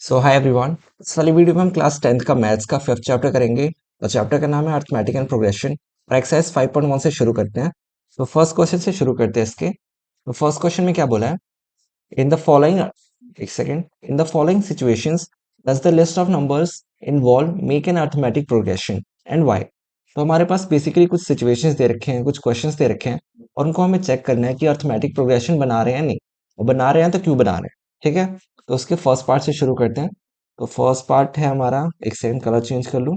सो hi everyone. इस वाली video में हम क्लास 10th का मैथ्स का फिफ्थ चैप्टर करेंगे। तो चैप्टर का नाम है अर्थमेटिक एंड प्रोग्रेशन और एक्सरसाइज 5.1 से शुरू करते हैं। तो फर्स्ट क्वेश्चन से शुरू करते हैं इसके। तो फर्स्ट क्वेश्चन में क्या बोला है? इन द फॉलोइंग एक second in the following situations does the list of numbers involve make an arithmetic progression and why. तो हमारे पास बेसिकली कुछ सिचुएशंस दे रखे हैं, कुछ क्वेश्चंस दे रखे हैं और उनको हमें चेक करना है कि अर्थमेटिक प्रोग्रेशन बना रहे हैं या नहीं, और बना रहे हैं तो क्यों बना रहे हैं। ठीक है, तो उसके फर्स्ट पार्ट से शुरू करते हैं। तो फर्स्ट पार्ट है हमारा, एक सेकंड कलर चेंज कर लूँ।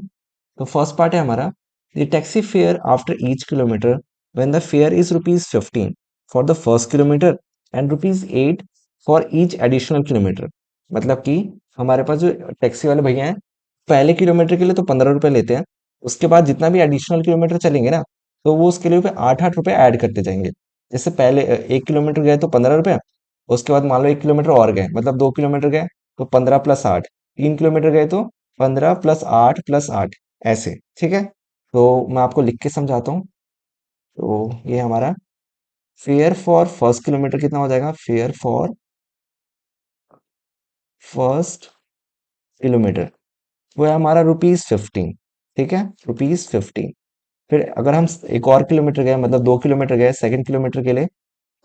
तो फर्स्ट पार्ट है हमारा, the taxi fare after each kilometre when the fair is ₹15 for the first kilometre and ₹8 for each additional kilometre. मतलब कि हमारे पास जो टैक्सी वाले भैया हैं, पहले किलोमीटर के लिए तो ₹15 लेते हैं, उसके बाद जितना भी एडिशनल किलोमीटर चलेंगे ना, तो वो उसके लिए 8-8 रुपए ऐड करते जाएंगे। जैसे पहले 1 किलोमीटर गए तो ₹15, उसके बाद मान लो 1 किलोमीटर और गए, मतलब 2 किलोमीटर गए तो 15 + 8, 3 किलोमीटर गए तो 15 + 8 + 8, ऐसे। ठीक है, तो मैं आपको लिख के समझाता हूँ। तो ये हमारा फेयर फॉर फर्स्ट किलोमीटर कितना हो जाएगा? फेयर फॉर फर्स्ट किलोमीटर वो है हमारा ₹15। ठीक है, ₹15। फिर अगर हम एक और किलोमीटर गए, मतलब 2 किलोमीटर गए सेकंड किलोमीटर के लिए,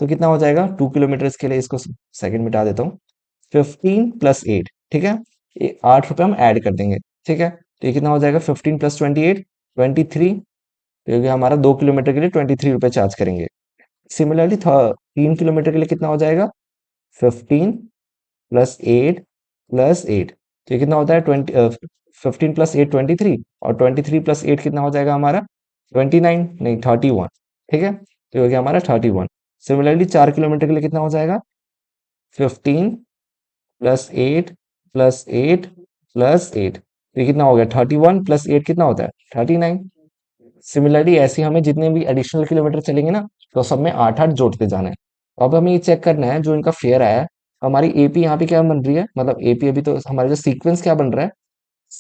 तो कितना हो जाएगा? 2 किलोमीटर के लिए, इसको सेकंड मिटा देता हूँ। 15 + 8, ठीक है, ये ₹8 हम ऐड कर देंगे। ठीक है, तो ये कितना हो जाएगा? 15 + 28, 23। तो ये हमारा 2 किलोमीटर के लिए ₹23 चार्ज करेंगे। सिमिलरली 3 किलोमीटर के लिए कितना हो जाएगा? 15 + 8 + 8, तो ये कितना होता है? 15 + 8 23, और 23 + 8 कितना हो जाएगा हमारा? 29, नहीं 31। ठीक है, तो ये हो गया हमारा 31। सिमिलरली 4 किलोमीटर के लिए कितना हो जाएगा? 15 + 8 + 8 + 8, तो ये कितना हो गया? 31 + 8 कितना होता है? 39। सिमिलरली ऐसे ही हमें जितने भी एडिशनल किलोमीटर चलेंगे ना, तो सब में 8-8 जोड़ते जाना है। अब हमें ये चेक करना है, जो इनका फेयर आया है, हमारी एपी यहाँ पे क्या बन रही है, मतलब एपी अभी तो हमारा जो सीक्वेंस क्या बन रहा है,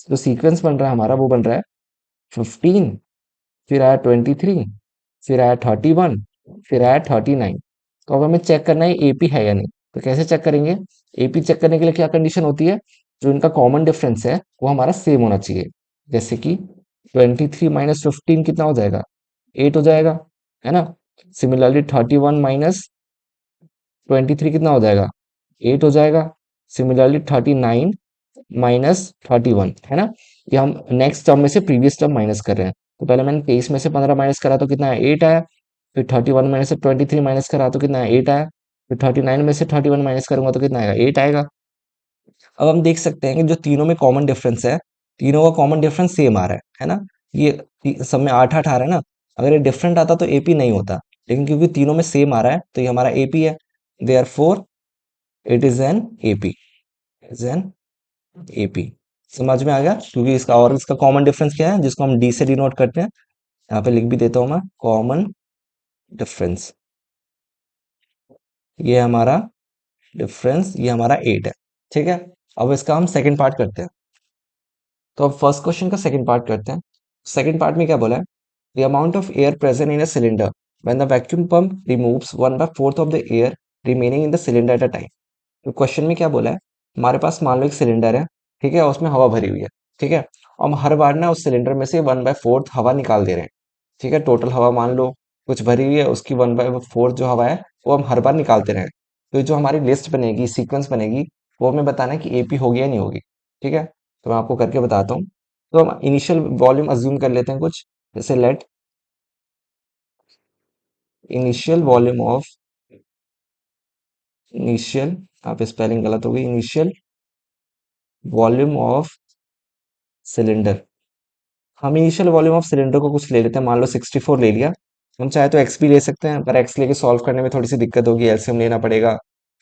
जो सीक्वेंस बन रहा है हमारा वो बन रहा है 15, फिर आया 23, फिर आया 31, फिर आया 39। तो अब हमें चेक करना है एपी है या नहीं। तो कैसे चेक करेंगे? एपी चेक करने के लिए क्या कंडीशन होती है? जो इनका कॉमन डिफरेंस है वो हमारा सेम होना चाहिए। जैसे कि 23 - 15 कितना हो जाएगा? 8 हो जाएगा, है ना। सिमिलरली 31 - 23 कितना हो जाएगा? 8 हो जाएगा। सिमिलरली 39 - 31, है ना। ये हम नेक्स्ट टर्म में से प्रीवियस टर्म माइनस कर रहे हैं। तो पहले मैंने 23 में से 15 माइनस करा तो कितना है? 8 आया। फिर 31 में से 23 माइनस करा तो कितना है? 8 आया। फिर 39 में से 31 माइनस करूंगा तो कितना आएगा? 8 आएगा। अब हम देख सकते हैं कि जो तीनों में कॉमन डिफरेंस है, तीनों का कॉमन डिफरेंस सेम आ रहा है ना। ये सब में 8-8 आ रहा है ना। अगर ये डिफरेंट आता तो एपी नहीं होता, लेकिन क्योंकि तीनों में सेम आ रहा है तो ये हमारा एपी है। Therefore it is an AP, is an AP. समझ में आ गया? क्योंकि इसका कॉमन डिफरेंस क्या है, जिसको हम डी से डिनोट करते हैं। यहाँ पे लिख भी देता हूं मैं, कॉमन डिफरेंस। ये हमारा डिफरेंस, ये हमारा 8 है। ठीक है, अब इसका हम सेकंड पार्ट करते हैं। तो अब फर्स्ट क्वेश्चन का सेकंड पार्ट करते हैं। सेकंड पार्ट में क्या बोला है? The amount of air present in a cylinder when the vacuum pump removes 1/4 of the air remaining in the cylinder at a time. तो क्वेश्चन में क्या बोला है? हमारे पास मान लो एक सिलेंडर है, ठीक है, उसमें हवा भरी हुई है। ठीक है, हम हर बार ना उस सिलेंडर में से 1/4 हवा निकाल दे रहे हैं। ठीक है, टोटल हवा मान लो कुछ भरी हुई है, उसकी 1/4 जो हवा है वो हम हर बार निकालते रहे। तो ये जो हमारी लिस्ट बनेगी, सीक्वेंस बनेगी, वो हमें बताना है कि एपी होगी या नहीं होगी। ठीक है, तो मैं आपको करके बताता हूँ। तो हम इनिशियल वॉल्यूम अज्यूम कर लेते हैं कुछ, जैसे let initial volume of, initial, यहाँ पे स्पेलिंग गलत हो गई, इनिशियल वॉल्यूम ऑफ सिलेंडर। हम इनिशियल वॉल्यूम ऑफ सिलेंडर को कुछ ले लेते हैं, मान लो 64 ले लिया। हम चाहे तो एक्स भी ले सकते हैं, पर एक्स लेके सॉल्व करने में थोड़ी सी दिक्कत होगी, एलसीएम लेना पड़ेगा,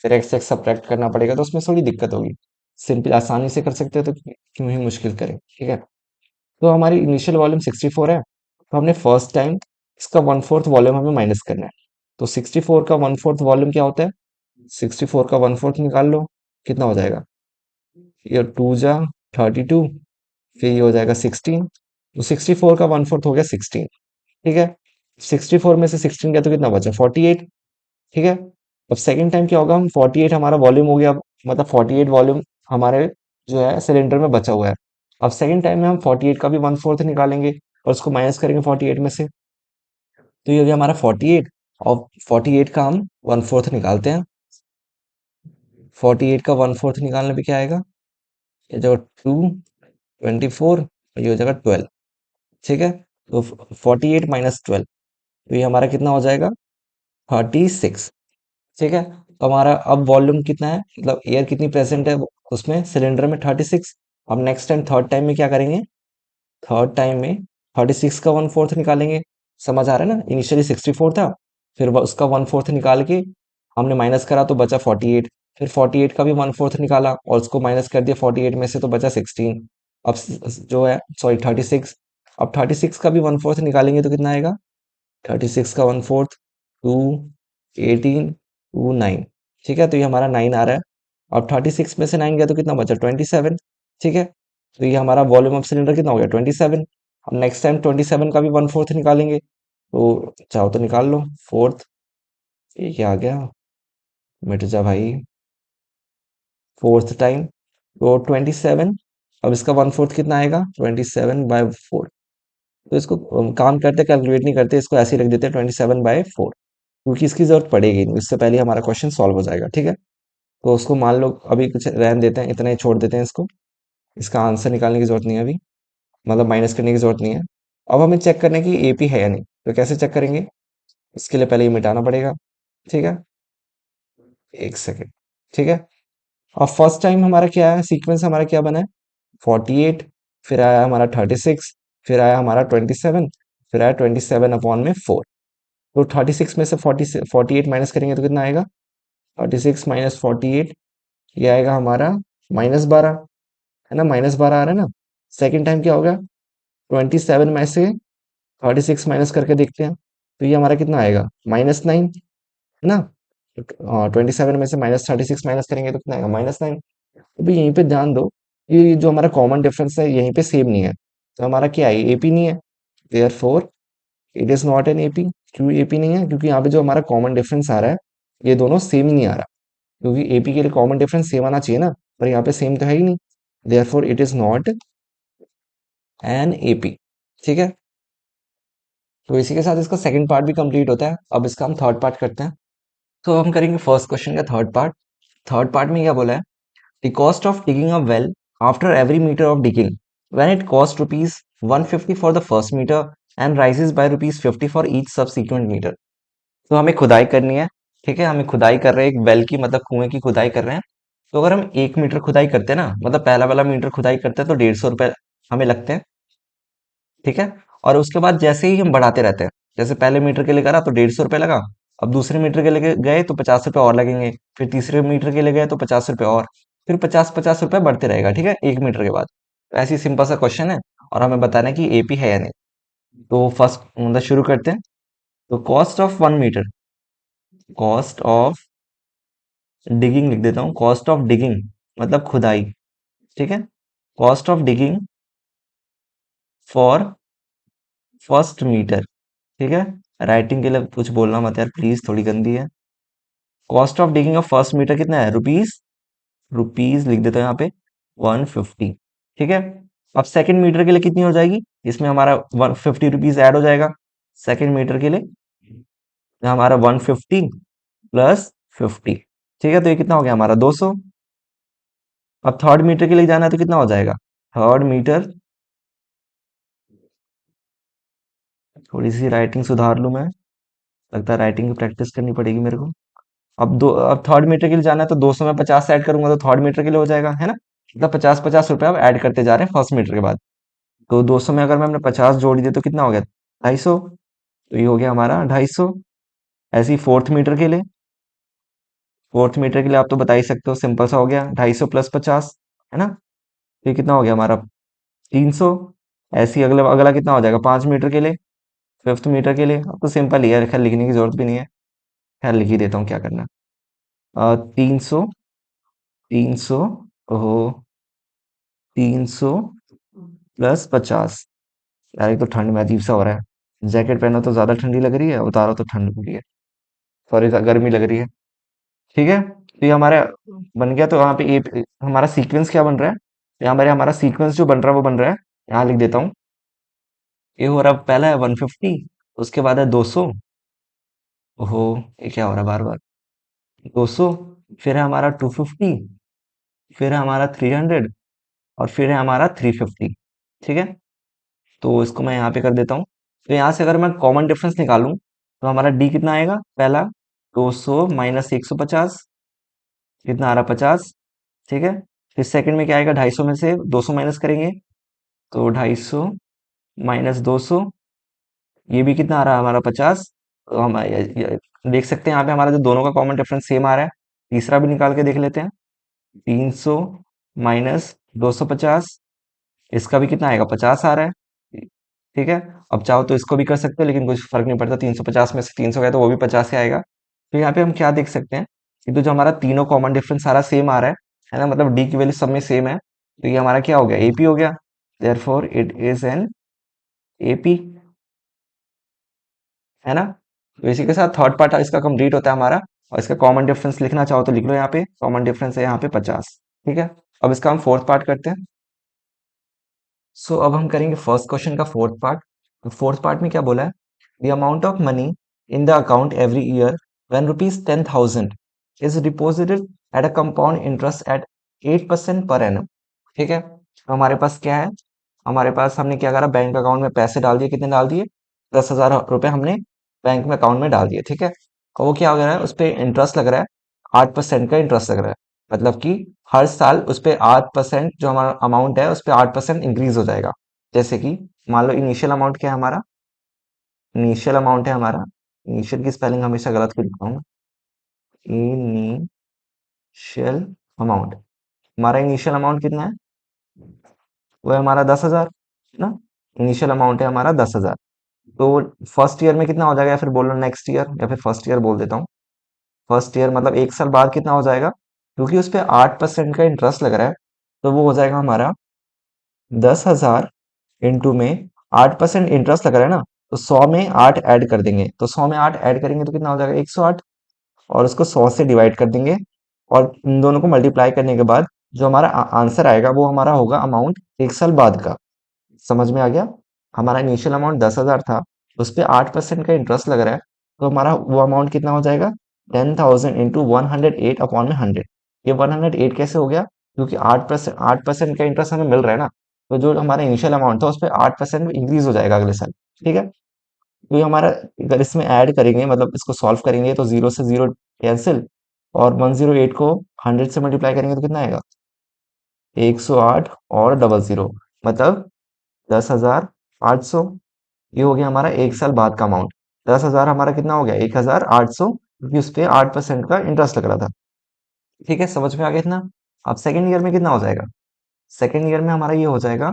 फिर एक्स एक्स सब्ट्रैक्ट करना पड़ेगा, तो उसमें थोड़ी दिक्कत होगी। सिंपल आसानी से कर सकते हैं तो क्यों ही मुश्किल करें। ठीक है, तो हमारी इनिशियल वॉल्यूम 64 है, तो हमने फर्स्ट टाइम इसका 1/4 वॉल्यूम हमें माइनस करना है। तो 64 का 1/4 वॉल्यूम क्या होता है? 64 का 1/4 निकाल लो, कितना हो जाएगा? ये 2 जा 32, फिर ये हो जाएगा 16। तो 64 का 1/4 हो गया 16। ठीक है, 64 में से 16 गया तो कितना बचा? 48। ठीक है, अब सेकंड टाइम क्या होगा? हम 48 हमारा वॉल्यूम हो गया, मतलब 48 वॉल्यूम हमारे जो है सिलेंडर में बचा हुआ है। अब सेकंड टाइम में हम 48 का भी 1/4 निकालेंगे और उसको माइनस करेंगे 48 में से। तो ये हो गया हमारा 48, और 48 का हम 1/4 निकालते हैं। 48 का 1/4 निकालने पे क्या आएगा, ये जो 2 24, और ये हो जाएगा 12। ठीक है, तो 48 माइनस 12, तो ये हमारा कितना हो जाएगा, 36। ठीक है, तो हमारा अब वॉल्यूम कितना है, मतलब एयर कितनी प्रेजेंट है उसमें सिलेंडर में, 36। अब नेक्स्ट टाइम थर्ड टाइम में क्या करेंगे, थर्ड टाइम में 36 का 1/4 निकालेंगे। समझ आ रहा है ना, इनिशियली 64 था, फिर उसका 1/4 निकाल के हमने माइनस करा तो बचा 48, फिर 48 का भी 1/4 निकाला और उसको माइनस कर दिया 48 में से तो बचा 16। अब जो है, सॉरी 36, अब 36 का भी 1/4 निकालेंगे तो कितना आएगा, 36 का 1/4, 2, 18, 2, 9। ठीक है, तो ये हमारा 9 आ रहा है। अब 36 में से 9 गया तो कितना बचा, 27। ठीक है, तो ये हमारा वॉल्यूम ऑफ सिलेंडर कितना हो गया, 27। अब नेक्स्ट टाइम 27 का भी 1/4 निकालेंगे, तो चाहो तो निकाल लो, फोर्थ, ये क्या आ गया, मिट जा भाई, फोर्थ टाइम, तो 27। अब इसका 1/4 कितना आएगा, 27/4। तो इसको काम करते कैलकुलेट नहीं करते, इसको ऐसे ही रख देते हैं 27/4, क्योंकि इसकी जरूरत पड़ेगी नहीं, इससे पहले हमारा क्वेश्चन सॉल्व हो जाएगा। ठीक है, तो उसको मान लो अभी कुछ रहने देते हैं, इतना ही छोड़ देते हैं इसको, इसका आंसर निकालने की जरूरत नहीं है अभी, मतलब माइनस करने की जरूरत नहीं है। अब हमें चेक करना है कि एपी है या नहीं, तो कैसे चेक करेंगे, इसके लिए पहले ये मिटाना पड़ेगा। ठीक है, एक सेकेंड। ठीक है, अब फर्स्ट टाइम हमारा क्या है, सीक्वेंस हमारा क्या बना है, 48, फिर आया हमारा 36, फिर आया हमारा 27, फिर आया 27/4। तो 36 में से 48 माइनस करेंगे तो कितना आएगा, 36 माइनस 48, ये आएगा हमारा -12, है ना, -12 आ रहा है ना। सेकेंड टाइम क्या होगा, 27 में से 36 माइनस करके देखते हैं, तो ये हमारा कितना आएगा, -9, है ना। 27 में से -36 माइनस करेंगे तो कितना आएगा, -9। अभी यहीं पे ध्यान दो, ये जो हमारा कॉमन डिफरेंस है यहीं पे सेम नहीं है, तो हमारा क्या है, एपी नहीं है, therefore it is not an AP. क्यों एपी नहीं है, क्योंकि यहाँ पे जो हमारा कॉमन डिफरेंस आ रहा है, ये दोनों सेम ही नहीं आ रहा, क्योंकि एपी के लिए कॉमन डिफरेंस सेम आना चाहिए ना, पर यहाँ पे सेम तो है ही नहीं, therefore it is not an AP. ठीक है, तो इसी के साथ इसका सेकंड पार्ट भी कंप्लीट होता है। अब इसका हम थर्ड पार्ट करते हैं। तो हम करेंगे फर्स्ट क्वेश्चन का थर्ड पार्ट। थर्ड पार्ट में क्या बोला है, the cost of digging a well after every metre of digging when it cost rupees 150 for the first metre and rises by rupees 50 for each subsequent metre. तो हमें खुदाई करनी है। ठीक है, हमें खुदाई कर रहे हैं एक वेल की, मतलब कुएं की खुदाई कर रहे हैं। तो अगर हम 1 मीटर खुदाई करते हैं ना, मतलब पहला वाला मीटर खुदाई करते हैं तो 150 रुपए हमें लगते हैं। ठीक है, और उसके बाद जैसे ही हम बढ़ाते रहते हैं, जैसे पहले मीटर के लिए करा तो 150 रुपए लगा, अब दूसरे मीटर के लिए गए तो 50 रुपए और लगेंगे, फिर तीसरे मीटर के लिए गए तो 50 रुपए और, फिर 50-50 रुपए बढ़ते रहेगा। ठीक है, 1 मीटर के बाद। तो ऐसी सिंपल सा क्वेश्चन है, और हमें बताना है कि एपी है या नहीं। तो फर्स्ट मतलब शुरू करते हैं। तो cost of 1 metre, cost of digging लिख देता हूँ, कॉस्ट ऑफ डिगिंग मतलब खुदाई। ठीक है, cost of digging for first metre. ठीक है, राइटिंग के लिए कुछ बोलना मत यार प्लीज, थोड़ी गंदी है। Cost of digging of first metre कितना है, रुपीज, रुपीज लिख देता हूँ यहाँ पे 150। ठीक है, अब सेकंड मीटर के लिए कितनी हो जाएगी, इसमें हमारा 150 रुपीज ऐड हो जाएगा सेकंड मीटर के लिए, हमारा 150 प्लस 50। ठीक है, तो ये कितना हो गया हमारा 200। अब थर्ड मीटर के लिए जाना है तो कितना हो जाएगा, थर्ड मीटर, थोड़ी सी राइटिंग सुधार लूं मैं, लगता है राइटिंग की प्रैक्टिस करनी पड़ेगी मेरे को। अब थर्ड मीटर के लिए जाना है तो 200 में 50 ऐड करूंगा तो थर्ड मीटर के लिए हो जाएगा, है ना। मतलब 50-50 रुपए अब ऐड करते जा रहे हैं फर्स्ट मीटर के बाद। तो 200 में अगर मैंने 50 जोड़ दिए तो कितना हो गया, 250। तो ये हो गया हमारा 250। ऐसे ही फोर्थ मीटर के लिए, फोर्थ मीटर के लिए आप तो बता ही सकते हो, सिंपल सा हो गया 250 प्लस 50, है ना। तो ये कितना हो गया हमारा 300। ऐसे ही अगला अगला कितना हो जाएगा 5 मीटर के लिए, फिफ्थ मीटर के लिए। अब तो सिंपल ही है, खैर लिखने की जरूरत भी नहीं है, खैर लिख ही देता हूँ, क्या करना। 300, 300, ओहो, 300 प्लस 50। यार एक तो ठंड में अजीब सा हो रहा है, जैकेट पहनो तो ज्यादा ठंडी लग रही है, उतारो तो ठंड लग रही है, सॉरी गर्मी लग रही है। ठीक है, तो ये हमारा बन गया। तो यहाँ पे ये हमारा सीक्वेंस क्या बन रहा है, यहाँ पर हमारा सीक्वेंस जो बन रहा है वो बन रहा है, यहाँ लिख देता हूँ। ये हो रहा है, पहला है 150, उसके बाद है 200। ओहो, ये क्या हो रहा है बार बार। 200, फिर है हमारा 250, फिर है हमारा 300, और फिर है हमारा 350। ठीक है, तो इसको मैं यहाँ पे कर देता हूँ। तो यहाँ से अगर मैं कॉमन डिफरेंस निकालूं तो हमारा डी कितना आएगा, पहला 200 माइनस 150, कितना आ रहा 50। ठीक है, फिर सेकंड में क्या आएगा, 250 में से 200 माइनस करेंगे तो 250 माइनस 200, ये भी कितना आ रहा है हमारा 50। तो हम देख सकते हैं यहाँ पे हमारा जो दोनों का कॉमन डिफरेंस सेम आ रहा है। तीसरा भी निकाल के देख लेते हैं। 300 माइनस 250, इसका भी कितना आएगा, 50 आ रहा है। ठीक है, अब चाहो तो इसको भी कर सकते हो, लेकिन कुछ फर्क नहीं पड़ता, 350 में से 300 गया तो वो भी 50 ही आएगा। तो यहाँ पे हम क्या देख सकते हैं कि तो जो हमारा तीनों कॉमन डिफरेंस सारा सेम आ रहा है ना, मतलब डी की वैल्यू सब में सेम है, तो ये हमारा क्या हो गया, एपी हो गया। Therefore it is an AP, है ना। तो इसी के साथ थर्ड पार्ट इसका कंप्लीट होता है हमारा। और इसका कॉमन डिफरेंस लिखना चाहो तो लिख लो, यहाँ पे कॉमन डिफरेंस है यहाँ पे 50। ठीक है, अब इसका हम फोर्थ पार्ट करते हैं। सो अब हम करेंगे फर्स्ट क्वेश्चन का फोर्थ पार्ट। तो फोर्थ पार्ट में क्या बोला है, the amount of money in the account every year when rupees 10,000 is deposited at a compound interest eight 8% per annum. ठीक है, तो हमारे पास क्या है, हमारे पास हमने क्या करा, बैंक अकाउंट में पैसे डाल दिए, कितने डाल दिए, 10,000 रुपए हमने बैंक में अकाउंट में डाल दिए। ठीक है, और वो क्या हो रहा है, उस पर इंटरेस्ट लग रहा है, 8% का इंटरेस्ट लग रहा है। मतलब कि हर साल उस पे 8% जो हमारा अमाउंट है उस पे 8% इंक्रीज हो जाएगा। जैसे कि मान लो इनिशियल अमाउंट क्या है हमारा, इनिशियल अमाउंट है हमारा, इनिशियल की स्पेलिंग हमेशा गलत क्यों लिखता हूँ, इनिशियल अमाउंट, हमारा इनिशियल अमाउंट कितना है, वो है हमारा 10,000, है ना। इनिशियल अमाउंट है हमारा 10,000। तो फर्स्ट ईयर में कितना हो जाएगा, या फिर बोलो नेक्स्ट ईयर, या फिर फर्स्ट ईयर बोल देता हूँ। फर्स्ट ईयर मतलब 1 साल बाद कितना हो जाएगा, क्योंकि उस पे 8% का इंटरेस्ट लग रहा है, तो वो हो जाएगा हमारा 10,000 इंटू में 8% इंटरेस्ट लग रहा है ना, तो 100 में 8 ऐड कर देंगे, तो 100 में 8 ऐड करेंगे तो कितना हो जाएगा, 108। और उसको 100 से डिवाइड कर देंगे, और इन दोनों को मल्टीप्लाई करने के बाद जो हमारा आंसर आएगा वो हमारा होगा अमाउंट 1 साल बाद का। समझ में आ गया, हमारा इनिशियल अमाउंट 10,000 था, उस पे 8% का इंटरेस्ट लग रहा है, तो हमारा वो अमाउंट कितना हो जाएगा, 10,000 इंटू 108 अपॉन में 100। ये 108 कैसे हो गया, क्योंकि 8% का इंटरेस्ट हमें मिल रहा है ना, तो जो हमारा इनिशियल अमाउंट था उस पर 8% इंक्रीज हो जाएगा अगले साल। ठीक है, तो ये हमारा, अगर इसमें ऐड करेंगे मतलब इसको सॉल्व करेंगे तो जीरो से जीरो कैंसिल, और 108 को 100 से मल्टीप्लाई करेंगे तो कितना आएगा, 108 और डबल जीरो, मतलब 10,800। ये हो गया हमारा 1 साल बाद का अमाउंट। 10,000 हमारा कितना हो गया, 1,800, क्योंकि उस पे 8% का इंटरेस्ट लग रहा था। ठीक है, समझ में आ गया इतना। अब सेकेंड ईयर में कितना हो जाएगा, सेकेंड ईयर में हमारा ये हो जाएगा,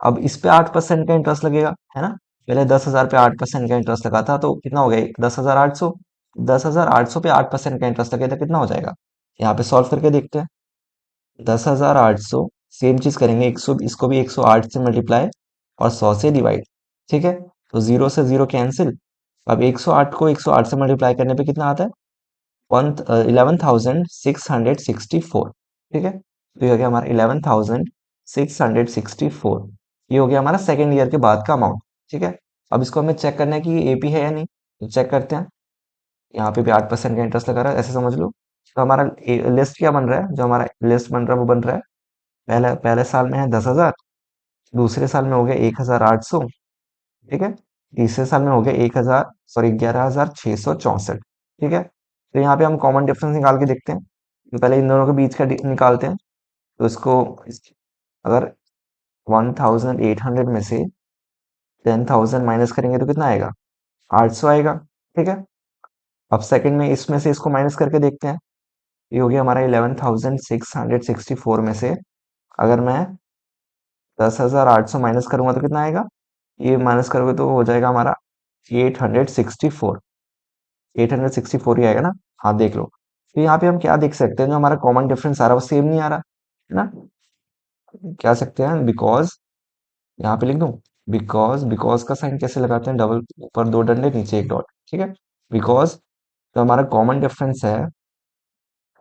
अब इस पे 8% का इंटरेस्ट लगेगा, है ना। पहले 10,000 पे 8% का इंटरेस्ट लगा था, तो कितना हो गया, 10,800। 10,800 पे 8% का इंटरेस्ट लगे तो कितना हो जाएगा, यहाँ पे सॉल्व करके देखते हैं। 10,800, सेम चीज करेंगे, 100 इसको भी 108 से मल्टीप्लाई और 100 से डिवाइड। ठीक है, तो जीरो से जीरो कैंसिल। अब 108 को 108 से मल्टीप्लाई करने पे कितना आता है, 11,664। ठीक है, तो ये हो गया हमारा 11,664। ये हो गया हमारा सेकेंड ईयर के बाद का अमाउंट। ठीक है, अब इसको हमें चेक करना है कि ये एपी है या नहीं, तो चेक करते हैं। यहाँ पे भी 8% का इंटरेस्ट लगा रहा है, ऐसे समझ लो। तो हमारा लिस्ट क्या बन रहा है, जो हमारा लिस्ट बन रहा है वो बन रहा है, पहले पहले साल में है 10,000, दूसरे साल में हो गया 1,800। ठीक है, तीसरे साल में हो गया 11,664। ठीक है, तो यहाँ पे हम कॉमन डिफरेंस निकाल के देखते हैं। तो पहले इन दोनों के बीच का निकालते हैं। तो अगर 1,800 में से 10,000 माइनस करेंगे तो कितना आएगा, 800 आएगा। ठीक है, अब सेकंड में इसमें से इसको माइनस करके देखते हैं। ये हो गया हमारा 11,664 में से अगर मैं 10,800 माइनस करूंगा तो कितना आएगा, ये माइनस करोगे तो हो जाएगा हमारा 864। 864 ही आएगा ना, हाँ देख लो। तो यहाँ पे हम क्या देख सकते हैं, जो हमारा कॉमन डिफरेंस आ रहा है वो सेम नहीं आ रहा, है ना। क्या सकते हैं, बिकॉज, यहाँ पे लिख दूं, बिकॉज का साइन कैसे लगाते हैं, डबल, ऊपर दो डंडे नीचे एक डॉट। ठीक है, बिकॉज तो हमारा कॉमन डिफरेंस है,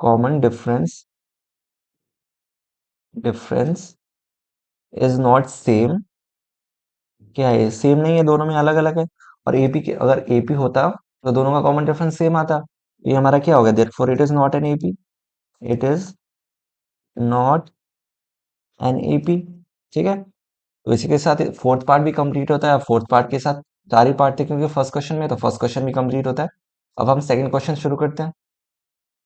common difference, difference is not same, क्या है सेम नहीं है, दोनों में अलग अलग है। और एपी के अगर एपी होता तो दोनों का कॉमन डिफरेंस सेम आता। ये हमारा क्या हो गया, therefore it is not an AP, it is not an AP. ठीक है, तो इसी के साथ फोर्थ पार्ट भी कंप्लीट होता है। फोर्थ पार्ट के साथ चार ही पार्ट थे क्योंकि फर्स्ट क्वेश्चन में, तो फर्स्ट क्वेश्चन भी कंप्लीट होता है। अब हम सेकंड क्वेश्चन शुरू करते हैं।